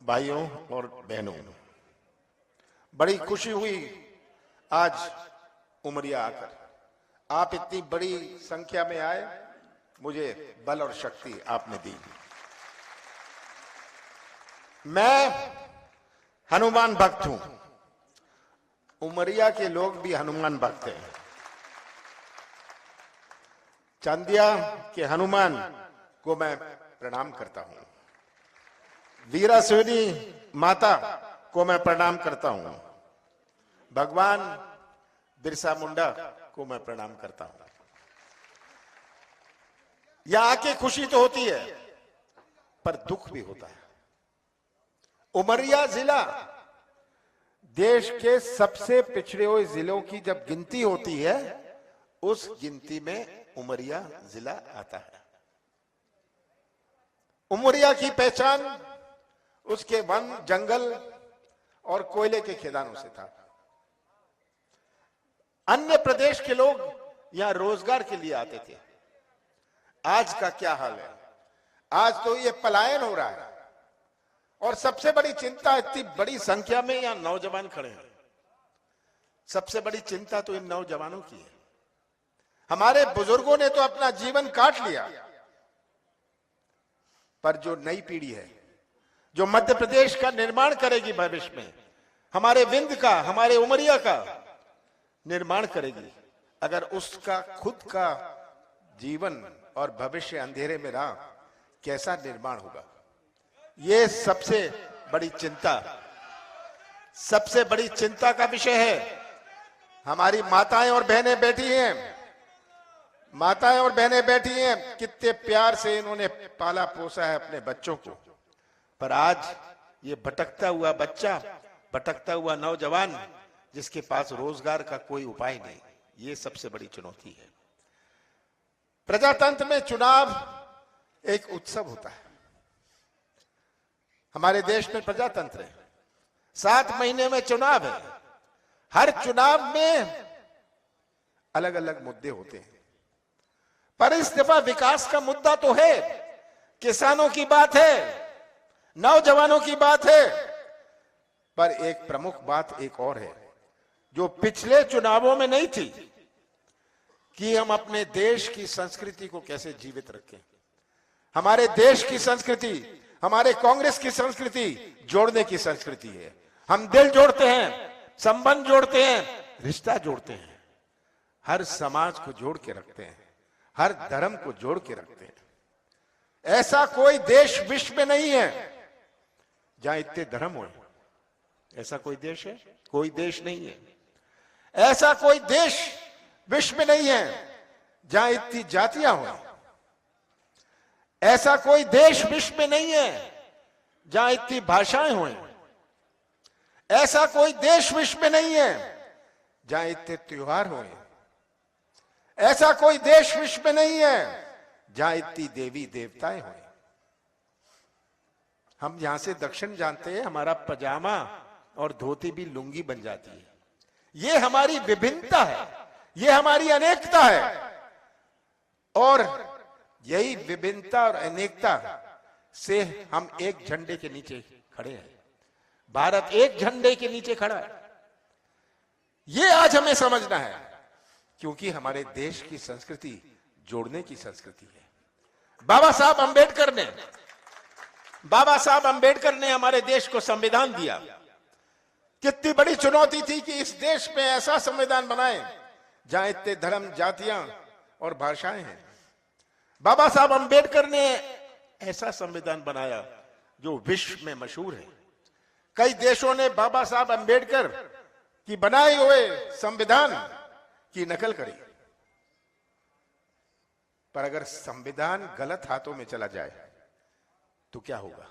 Speaker 8: भाइयों और बहनों, बड़ी खुशी हुई आज उमरिया आकर। आप इतनी बड़ी संख्या में आए, मुझे बल और शक्ति आपने दी। मैं हनुमान भक्त हूं, उमरिया के लोग भी हनुमान भक्त हैं। चांदिया के हनुमान को मैं प्रणाम करता हूं, वीरास्वनी माता को मैं प्रणाम करता हूं, भगवान बिरसा मुंडा को मैं प्रणाम करता हूं। यहां आके खुशी तो होती है, पर दुख भी होता है। उमरिया जिला देश के सबसे पिछड़े हुए जिलों की जब गिनती होती है, उस गिनती में उमरिया जिला आता है। उमरिया की पहचान उसके वन, जंगल और कोयले के खदानों से था। अन्य प्रदेश के लोग यहां रोजगार के लिए आते थे। आज का क्या हाल है? आज तो ये पलायन हो रहा है, और सबसे बड़ी चिंता, इतनी बड़ी संख्या में यहां नौजवान खड़े हैं, सबसे बड़ी चिंता तो इन नौजवानों की है। हमारे बुजुर्गों ने तो अपना जीवन काट लिया, पर जो नई पीढ़ी है, जो मध्य प्रदेश का निर्माण करेगी भविष्य में, हमारे विंध्य का, हमारे उमरिया का निर्माण करेगी, अगर उसका खुद का जीवन और भविष्य अंधेरे में रहा, कैसा निर्माण होगा? ये सबसे बड़ी चिंता, सबसे बड़ी चिंता का विषय है। हमारी माताएं और बहनें बैठी हैं, माताएं और बहनें बैठी हैं, कितने प्यार से इन्होंने पाला पोसा है अपने बच्चों को, पर आज ये भटकता हुआ बच्चा, भटकता हुआ नौजवान, जिसके पास रोजगार का कोई उपाय नहीं, ये सबसे बड़ी चुनौती है। प्रजातंत्र में चुनाव एक उत्सव होता है। हमारे देश में प्रजातंत्र है, 7 महीने में चुनाव है। हर चुनाव में अलग अलग मुद्दे होते हैं, पर इस दफा विकास का मुद्दा तो है, किसानों की बात है, नौजवानों की बात है, पर एक प्रमुख बात एक और है, जो पिछले चुनावों में नहीं थी, कि हम अपने देश की संस्कृति को कैसे जीवित रखें। हमारे देश की संस्कृति, हमारे कांग्रेस की संस्कृति जोड़ने की संस्कृति है। हम दिल जोड़ते हैं, संबंध जोड़ते हैं, रिश्ता जोड़ते हैं, हर समाज को जोड़ के रखते हैं, हर धर्म को जोड़ के रखते हैं। ऐसा कोई देश विश्व में नहीं है जहां इतने धर्म हो। ऐसा कोई देश है? कोई देश नहीं है। ऐसा कोई देश विश्व में नहीं है जहां इतनी जातियां हो। ऐसा कोई देश विश्व में नहीं है जहां इतनी भाषाएं हो। ऐसा कोई देश विश्व में नहीं है जहां इतने त्योहार हो। ऐसा कोई देश विश्व में नहीं है जहां इतनी देवी देवताएं हो। हम यहां से दक्षिण जानते हैं, हमारा पजामा और धोती भी लुंगी बन जाती है। ये हमारी विभिन्नता है, ये हमारी अनेकता है, और यही विभिन्नता और अनेकता से हम एक झंडे के नीचे खड़े हैं। भारत एक झंडे के नीचे खड़ा है। ये आज हमें समझना है, क्योंकि हमारे देश की संस्कृति जोड़ने की संस्कृति है। बाबा साहब अंबेडकर ने हमारे देश को संविधान दिया। कितनी बड़ी चुनौती थी कि इस देश में ऐसा संविधान बनाए जहां इतने धर्म, जातियां और भाषाएं हैं। बाबा साहब अंबेडकर ने ऐसा संविधान बनाया जो विश्व में मशहूर है। कई देशों ने बाबा साहब अंबेडकर की बनाए हुए संविधान की नकल करी, पर अगर संविधान गलत हाथों में चला जाए तो क्या होगा?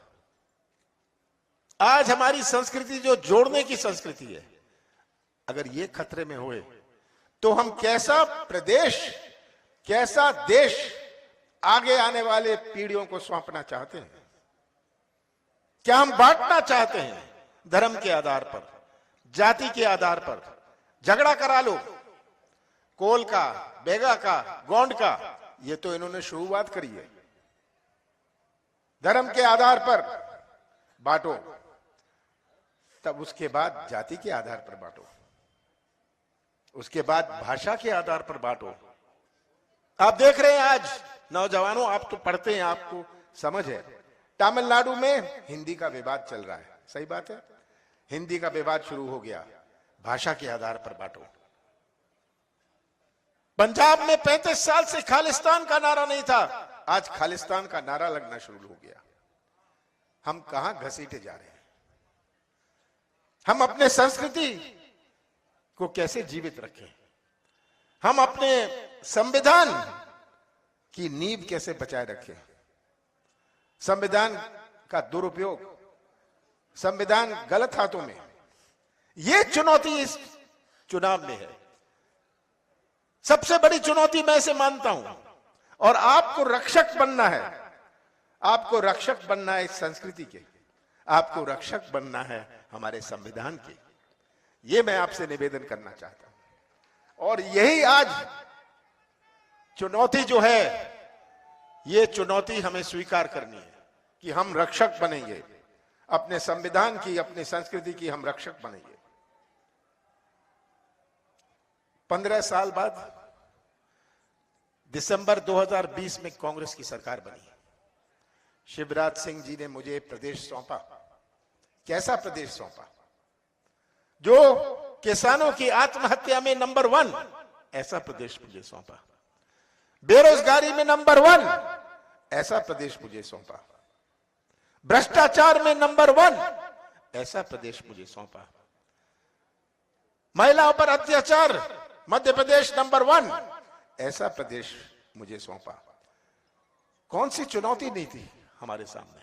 Speaker 8: आज हमारी संस्कृति जो जोड़ने की संस्कृति है, अगर ये खतरे में होए तो हम कैसा प्रदेश, कैसा देश आगे आने वाले पीढ़ियों को सौंपना चाहते हैं? क्या हम बांटना चाहते हैं? धर्म के आधार पर, जाति के आधार पर झगड़ा करा लो, कोल का, बेगा का, गोंड का, ये तो इन्होंने शुरुआत करी है। धर्म के आधार पर बांटो, तब उसके बाद जाति के आधार पर बांटो, उसके बाद भाषा के आधार पर बांटो। आप देख रहे हैं आज नौजवानों, आप तो पढ़ते हैं, आपको समझ है, तमिलनाडु में हिंदी का विवाद चल रहा है। सही बात है, हिंदी का विवाद शुरू हो गया, भाषा के आधार पर बांटो। पंजाब में 35 साल से खालिस्तान का नारा नहीं था, आज खालिस्तान का नारा लगना शुरू हो गया। हम कहां घसीटे जा रहे हैं? हम अपने संस्कृति को कैसे जीवित रखें? हम अपने संविधान की नींव कैसे बचाए रखें? संविधान का दुरुपयोग, संविधान गलत हाथों में, यह चुनौती इस चुनाव में है। सबसे बड़ी चुनौती मैं इसे मानता हूं। और आपको रक्षक बनना है, आपको रक्षक बनना है इस संस्कृति के, आपको रक्षक बनना है हमारे संविधान के। यह मैं आपसे निवेदन करना चाहता हूं। और यही आज चुनौती जो है, यह चुनौती हमें स्वीकार करनी है कि हम रक्षक बनेंगे अपने संविधान की, अपनी संस्कृति की, हम रक्षक बनेंगे। 15 साल बाद दिसंबर 2020 में कांग्रेस की सरकार बनी। शिवराज सिंह जी ने मुझे प्रदेश सौंपा। कैसा प्रदेश सौंपा? जो किसानों की आत्महत्या में नंबर 1, ऐसा प्रदेश मुझे सौंपा। बेरोजगारी में नंबर 1, ऐसा प्रदेश मुझे सौंपा। भ्रष्टाचार में नंबर 1, ऐसा प्रदेश मुझे सौंपा। महिलाओं पर अत्याचार मध्य प्रदेश नंबर 1, ऐसा प्रदेश मुझे सौंपा। कौन सी चुनौती नहीं थी हमारे सामने?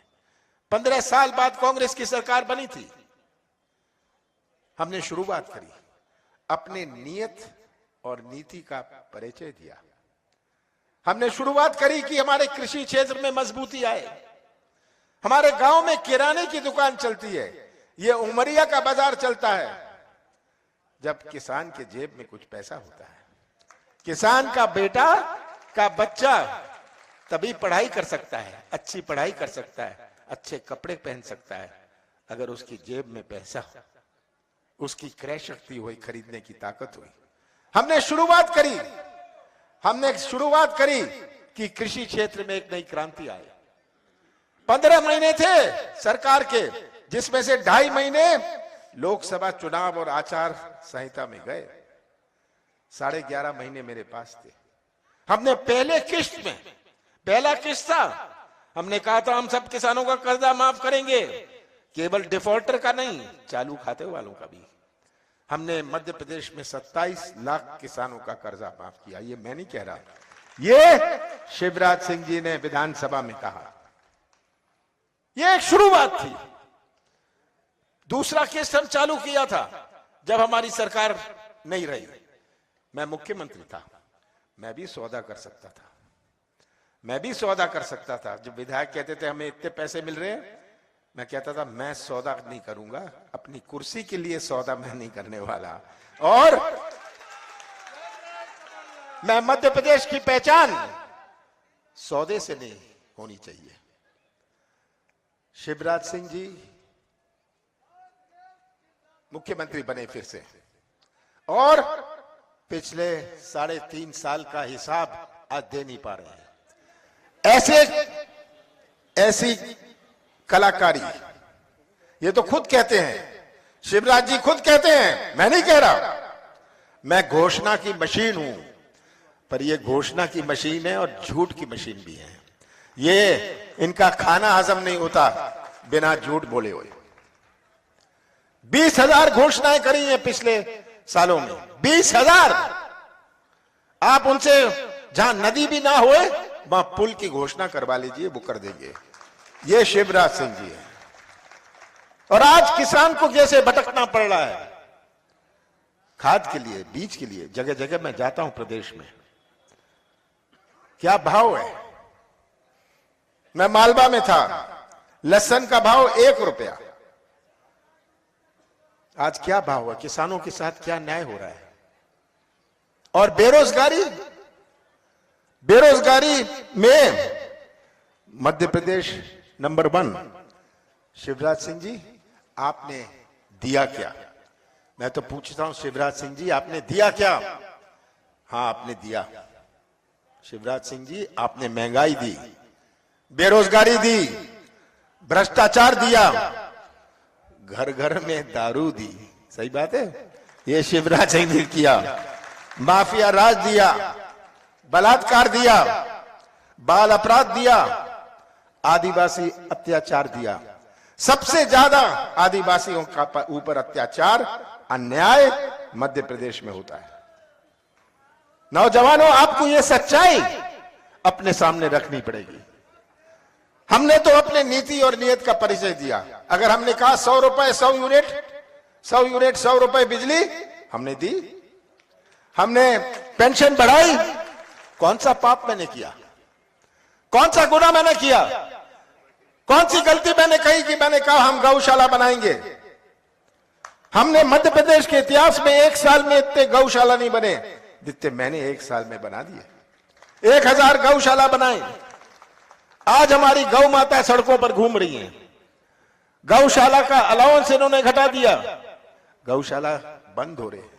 Speaker 8: 15 साल बाद कांग्रेस की सरकार बनी थी। हमने शुरुआत करी, अपने नियत और नीति का परिचय दिया। हमने शुरुआत करी कि हमारे कृषि क्षेत्र में मजबूती आए। हमारे गांव में किराने की दुकान चलती है, ये उमरिया का बाजार चलता है जब किसान के जेब में कुछ पैसा होता है। किसान का बेटा का बच्चा तभी पढ़ाई कर सकता है, अच्छी पढ़ाई कर सकता है, अच्छे कपड़े पहन सकता है, अगर उसकी जेब में पैसा हो, उसकी क्रय शक्ति हुई, खरीदने की ताकत हुई। हमने शुरुआत करी कि कृषि क्षेत्र में एक नई क्रांति आए। 15 महीने थे सरकार के, जिसमें से 2.5 महीने लोकसभा चुनाव और आचार संहिता में गए। 11.5 महीने मेरे पास थे। हमने पहला किस्त था, हमने कहा था हम सब किसानों का कर्जा माफ करेंगे, केवल डिफॉल्टर का नहीं, चालू खाते वालों का भी। हमने मध्य प्रदेश में 27 लाख किसानों का कर्जा माफ किया। ये मैं नहीं कह रहा, ये शिवराज सिंह जी ने विधानसभा में कहा। ये एक शुरुआत थी। दूसरा किस्त हम चालू किया था जब हमारी सरकार नहीं रही। मैं मुख्यमंत्री था, मैं भी सौदा कर सकता था। जब विधायक कहते थे हमें इतने पैसे मिल रहे हैं, मैं कहता था मैं सौदा नहीं करूंगा, अपनी कुर्सी के लिए सौदा मैं नहीं करने वाला। और मैं मध्य प्रदेश की पहचान सौदे से नहीं होनी चाहिए। शिवराज सिंह जी मुख्यमंत्री बने फिर से, और पिछले 3.5 साल का हिसाब आज दे नहीं पा रहे हैं। ऐसी कलाकारी, ये तो खुद कहते हैं, शिवराज जी खुद कहते हैं, मैं नहीं कह रहा। मैं घोषणा की मशीन हूं, पर ये घोषणा की मशीन है और झूठ की मशीन भी है। ये इनका खाना हजम नहीं होता बिना झूठ बोले हुए। 20,000 घोषणाएं करी हैं पिछले सालों में, 20,000। आप उनसे जहां नदी भी ना होए वहां पुल की घोषणा करवा लीजिए, वो कर देंगे। ये शिवराज सिंह जी है। और आज किसान को कैसे भटकना पड़ रहा है खाद के लिए, बीज के लिए। जगह जगह मैं जाता हूं प्रदेश में, क्या भाव है। मैं मालवा में था, लहसुन का भाव 1 रुपया, आज क्या भाव है। किसानों के साथ क्या न्याय हो रहा है। और बेरोजगारी में मध्य प्रदेश नंबर 1, शिवराज सिंह जी, आपने दिया क्या? मैं तो पूछता हूं शिवराज सिंह जी, आपने दिया क्या? हाँ, आपने दिया। शिवराज सिंह जी, आपने महंगाई दी, बेरोजगारी दी, भ्रष्टाचार दिया, घर घर में दारू दी। सही बात है, ये शिवराज सिंह ने किया। माफिया राज दिया, बलात्कार दिया, बाल अपराध दिया, आदिवासी अत्याचार दिया। सबसे ज्यादा आदिवासियों का ऊपर अत्याचार, अन्याय मध्य प्रदेश में होता है। नौजवानों, आपको यह सच्चाई अपने सामने रखनी पड़ेगी। हमने तो अपने नीति और नियत का परिचय दिया। अगर हमने कहा 100 रुपए 100 यूनिट 100 रुपए बिजली, हमने दी। हमने पेंशन बढ़ाई। कौन सा पाप मैंने किया? कौन सा गुनाह मैंने किया? कौन सी गलती मैंने कही कि मैंने कहा हम गौशाला बनाएंगे? हमने मध्य प्रदेश के इतिहास में एक साल में इतने गौशाला नहीं बने जितने मैंने एक साल में बना दिए। 1000 गौशाला बनाए। आज हमारी गौ माता सड़कों पर घूम रही हैं। गौशाला का अलाउंस इन्होंने घटा दिया, गौशाला बंद हो रहे हैं।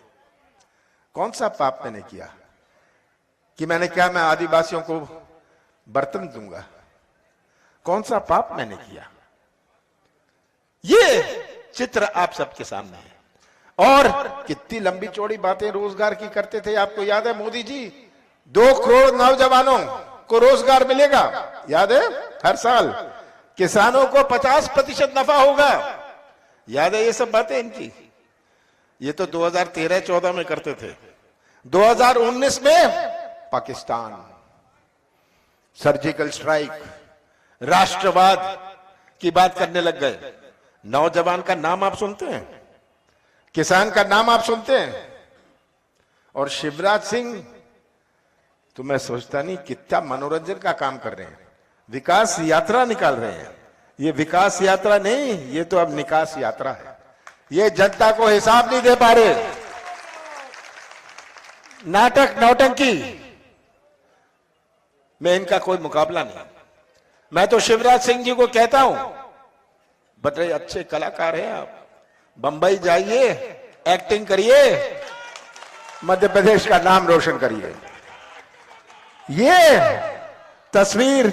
Speaker 8: कौन सा पाप मैंने किया कि मैंने क्या मैं आदिवासियों को बर्तन दूंगा? कौन सा पाप मैंने किया? ये चित्र आप सबके सामने है। और कितनी लंबी चौड़ी बातें रोजगार की करते थे। आपको याद है मोदी जी 2 करोड़ नौजवानों को रोजगार मिलेगा, याद है? हर साल किसानों को 50% नफा होगा, याद है ये सब बातें इनकी? ये तो 2013-14 में करते थे। 2019 में पाकिस्तान, सर्जिकल स्ट्राइक, राष्ट्रवाद की बात करने लग गए। नौजवान का नाम आप सुनते हैं? किसान का नाम आप सुनते हैं? और शिवराज सिंह तो मैं सोचता नहीं कितना मनोरंजन का काम कर रहे हैं। विकास यात्रा निकाल रहे हैं। ये विकास यात्रा नहीं, ये तो अब निकास यात्रा है। ये जनता को हिसाब नहीं दे पा रहे। नाटक नौटंकी में इनका कोई मुकाबला नहीं। मैं तो शिवराज सिंह जी को कहता हूं, बड़े अच्छे कलाकार हैं आप, बंबई जाइए, एक्टिंग करिए, मध्य प्रदेश का नाम रोशन करिए। ये तस्वीर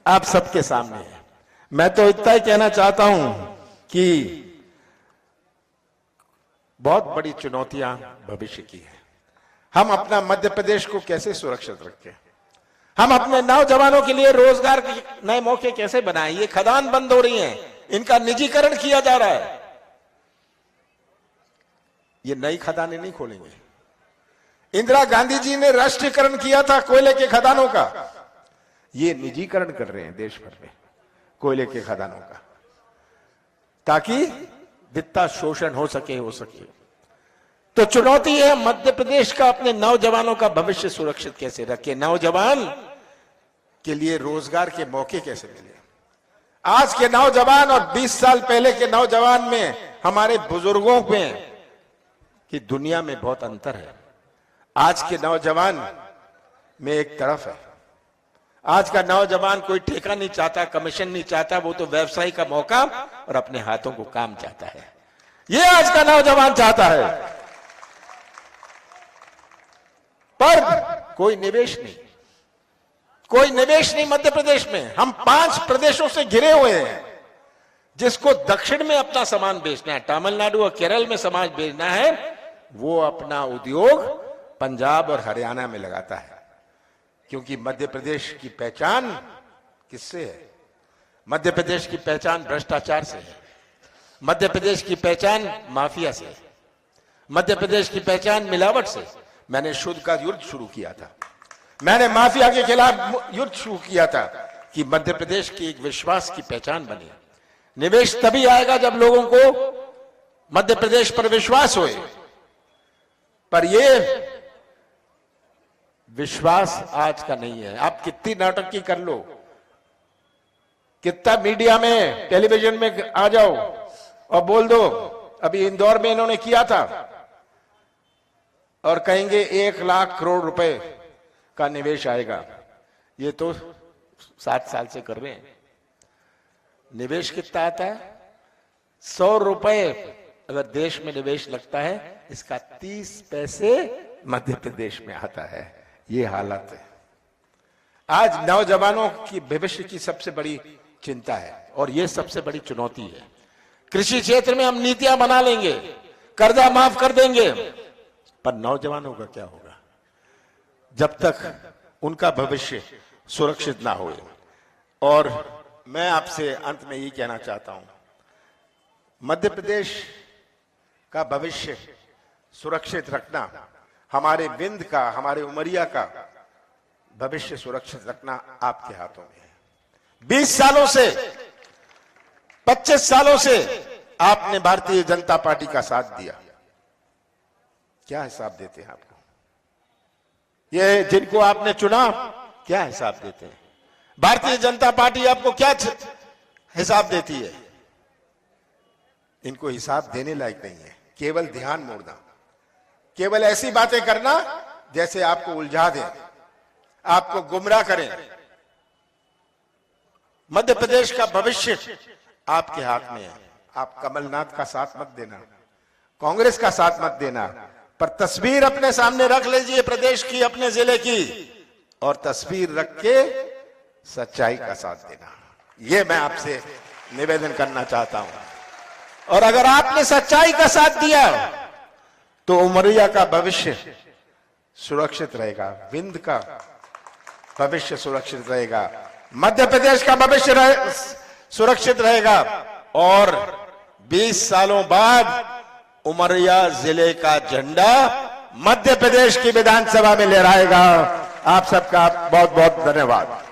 Speaker 8: आप सबके सामने है। मैं तो इतना ही कहना चाहता हूं कि बहुत बड़ी चुनौतियां भविष्य की है। हम अपना मध्य प्रदेश को कैसे सुरक्षित रखें? हम अपने नौजवानों के लिए रोजगार के नए मौके कैसे बनाएं? ये खदान बंद हो रही हैं, इनका निजीकरण किया जा रहा है। ये नई खदानें नहीं खोलेंगे। इंदिरा गांधी जी ने राष्ट्रीयकरण किया था कोयले के खदानों का, ये निजीकरण कर रहे हैं देश भर में कोयले के खदानों का, ताकि जितना शोषण हो सके। तो चुनौती है मध्य प्रदेश का अपने नौजवानों का भविष्य सुरक्षित कैसे रखे, नौजवान के लिए रोजगार के मौके कैसे मिले। आज के नौजवान और 20 साल पहले के नौजवान में, हमारे बुजुर्गों में कि दुनिया में बहुत अंतर है। आज के नौजवान में एक तरफ है, आज का नौजवान कोई ठेका नहीं चाहता, कमीशन नहीं चाहता, वो तो व्यवसाय का मौका और अपने हाथों को काम चाहता है। ये आज का नौजवान चाहता है, पर कोई निवेश नहीं, कोई निवेश नहीं मध्य प्रदेश में। हम 5 प्रदेशों से घिरे हुए हैं। जिसको दक्षिण में अपना सामान बेचना है, तमिलनाडु और केरल में सामान बेचना है, वो अपना उद्योग पंजाब और हरियाणा में लगाता है। क्योंकि मध्य प्रदेश की पहचान किससे है? मध्य प्रदेश की पहचान भ्रष्टाचार से है। मध्य प्रदेश की पहचान माफिया से है। मध्य प्रदेश की पहचान मिलावट से। मैंने शुद्ध का युद्ध शुरू किया था, मैंने माफिया के खिलाफ युद्ध शुरू किया था कि मध्य प्रदेश की एक विश्वास की पहचान बने। निवेश तभी आएगा जब लोगों को मध्य प्रदेश पर विश्वास होए। पर ये विश्वास आज का नहीं है। आप कितनी नाटकी कर लो, कितना मीडिया में, टेलीविजन में आ जाओ और बोल दो, अभी इंदौर में इन्होंने किया था, और कहेंगे 1 लाख करोड़ रुपए का निवेश आएगा। ये तो 7 साल से कर रहे हैं। निवेश कितना आता है? 100 रुपए अगर देश में निवेश लगता है, इसका 30 पैसे मध्य प्रदेश में आता है। ये हालत है। आज नौजवानों की भविष्य की सबसे बड़ी चिंता है और ये सबसे बड़ी चुनौती है। कृषि क्षेत्र में हम नीतियां बना लेंगे, कर्जा माफ कर देंगे, पर नौजवानों का क्या होगा जब तक उनका भविष्य सुरक्षित ना हो। और मैं आपसे अंत में यही कहना चाहता हूं, मध्य प्रदेश का भविष्य सुरक्षित रखना, हमारे विंध्य का, हमारे उमरिया का भविष्य सुरक्षित रखना आपके हाथों में है। 20 सालों से, 25 सालों से आपने भारतीय जनता पार्टी का साथ दिया। क्या हिसाब देते हैं आपको? ये जिनको आपने चुना, क्या हिसाब देते हैं? भारतीय जनता पार्टी आपको क्या हिसाब देती है? इनको हिसाब देने लायक नहीं है। केवल ध्यान मोड़ना, केवल ऐसी बातें करना जैसे आपको उलझा दें, आपको गुमराह करें। मध्य प्रदेश का भविष्य आपके हाथ में है। आप कमलनाथ का साथ मत देना, कांग्रेस का साथ मत देना, पर तस्वीर अपने सामने रख लीजिए प्रदेश की, अपने जिले की, और तस्वीर रख के सच्चाई का साथ देना। यह मैं आपसे निवेदन करना चाहता हूं। और अगर आपने सच्चाई का साथ दिया तो उमरिया का भविष्य सुरक्षित रहेगा, विंध्य का भविष्य सुरक्षित रहेगा, मध्य प्रदेश का भविष्य सुरक्षित रहेगा, और 20 सालों बाद उमरिया जिले का झंडा मध्य प्रदेश की विधानसभा में लहराएगा। आप सबका बहुत बहुत धन्यवाद।